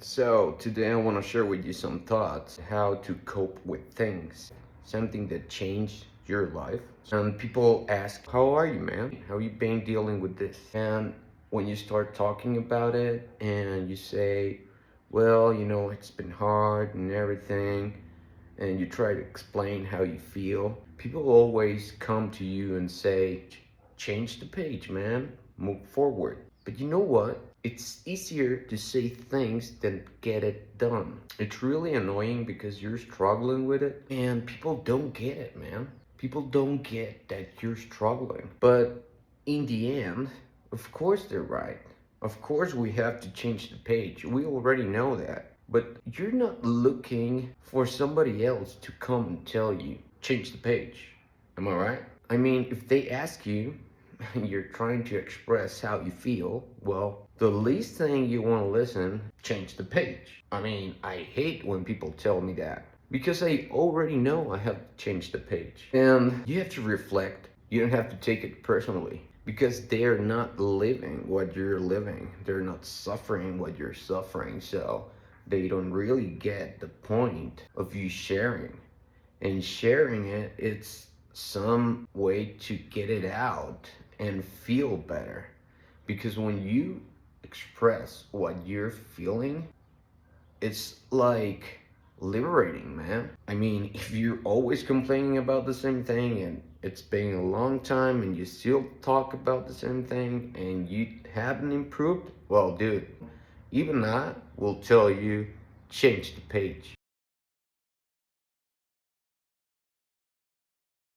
So today I want to share with you some thoughts how to cope with things, something that changed your life. And people ask, "How are you, man? How you been dealing with this?" And when you start talking about it and you say, "Well, it's been hard and everything," and you try to explain how you feel, people always come to you and say, "Change the page, man. Move forward." But you know what? It's easier to say things than get it done. It's really annoying because you're struggling with it and people don't get it, man. People don't get that you're struggling. But in the end, of course they're right. Of course we have to change the page. We already know that. But you're not looking for somebody else to come and tell you, change the page. Am I right? I mean, if they ask you, you're trying to express how you feel, well, the least thing you want to listen, change the page. I mean, I hate when people tell me that because I already know I have to change the page. And you have to reflect. You don't have to take it personally because they're not living what you're living. They're not suffering what you're suffering. So they don't really get the point of you sharing. And sharing it, it's some way to get it out and feel better. Because when you express what you're feeling, it's like liberating, man. I mean, if you're always complaining about the same thing and it's been a long time and you still talk about the same thing and you haven't improved, well, dude, even that will tell you change the page.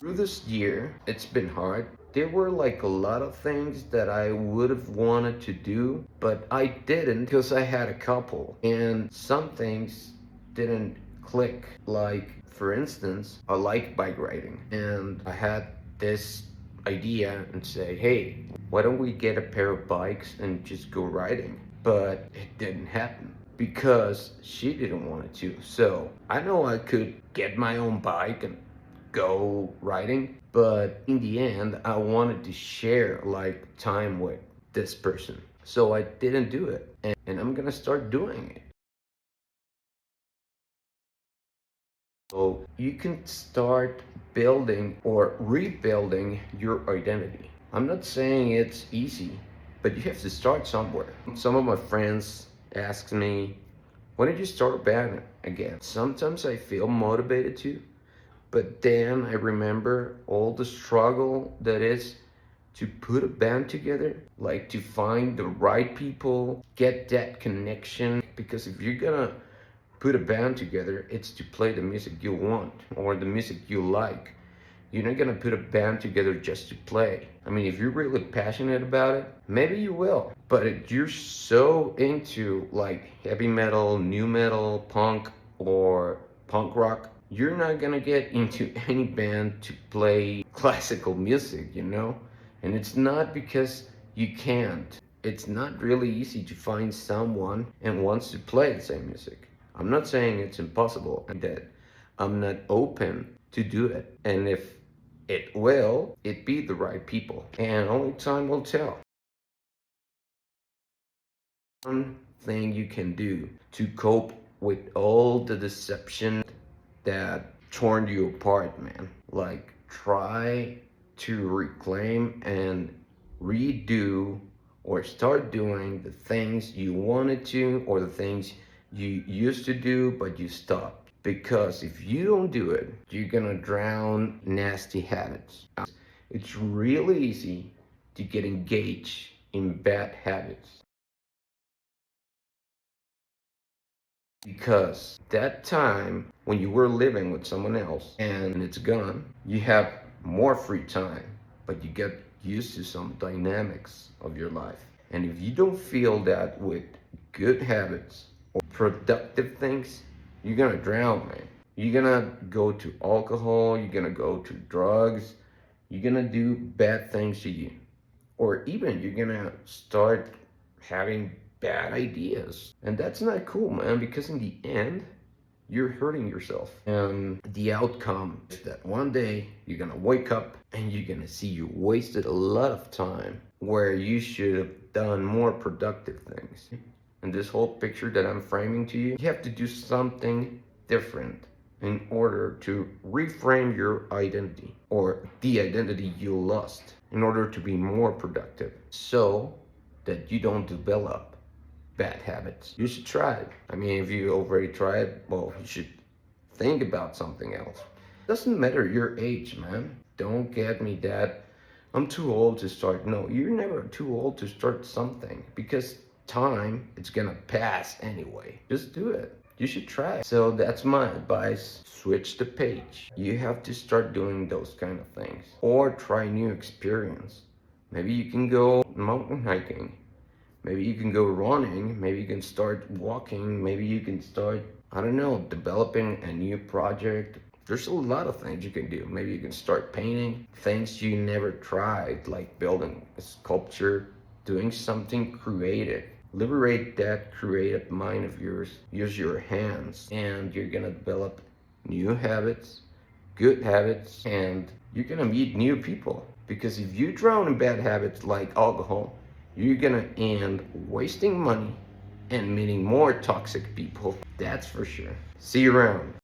Through this year, it's been hard. There were like a lot of things that I would have wanted to do, but I didn't because I had a couple. And some things didn't click. Like, for instance, I like bike riding. And I had this idea and say, hey, why don't we get a pair of bikes and just go riding? But it didn't happen because she didn't want it to. So I know I could get my own bike and go riding, but in the end I wanted to share like time with this person, so I didn't do it, and I'm gonna start doing it. So you can start building or rebuilding your identity. I'm not saying it's easy, but you have to start somewhere. Some of my friends ask me, when did you start a band again? Sometimes I feel motivated to, but then I remember all the struggle that is to put a band together, like to find the right people, get that connection. Because if you're gonna put a band together, it's to play the music you want or the music you like. You're not gonna put a band together just to play. I mean, if you're really passionate about it, maybe you will. But if you're so into like heavy metal, new metal, punk, or punk rock, you're not gonna get into any band to play classical music. And it's not because you can't. It's not really easy to find someone and wants to play the same music. I'm not saying it's impossible and that I'm not open to do it. And if it will, it be the right people. And only time will tell. One thing you can do to cope with all the deception that torn you apart, man. Like, try to reclaim and redo or start doing the things you wanted to or the things you used to do but you stopped. Because if you don't do it, you're gonna drown nasty habits. It's really easy to get engaged in bad habits because that time when you were living with someone else and it's gone, you have more free time, but you get used to some dynamics of your life. And if you don't feel that with good habits or productive things, you're gonna drown, man. You're gonna go to alcohol, you're gonna go to drugs, you're gonna do bad things to you, or even you're gonna start having bad ideas. And that's not cool, man, because in the end, you're hurting yourself. And the outcome is that one day you're gonna wake up and you're gonna see you wasted a lot of time where you should have done more productive things. in this whole picture that I'm framing to you, you have to do something different in order to reframe your identity or the identity you lost in order to be more productive so that you don't develop bad habits. You should try it. I mean, if you already tried, well, you should think about something else. Doesn't matter your age, man. Don't get me that I'm too old to start. No, you're never too old to start something because time, it's gonna pass anyway. Just do it. You should try. So that's my advice. Switch the page. You have to start doing those kind of things or try new experience. Maybe you can go mountain hiking. Maybe you can go running. Maybe you can start walking. Maybe you can start, I don't know, developing a new project. There's a lot of things you can do. Maybe you can start painting things you never tried, like building a sculpture, doing something creative. Liberate that creative mind of yours. Use your hands, and you're gonna develop new habits, good habits, and you're gonna meet new people. Because if you drown in bad habits like alcohol, you're gonna end wasting money and meeting more toxic people. That's for sure. See you around.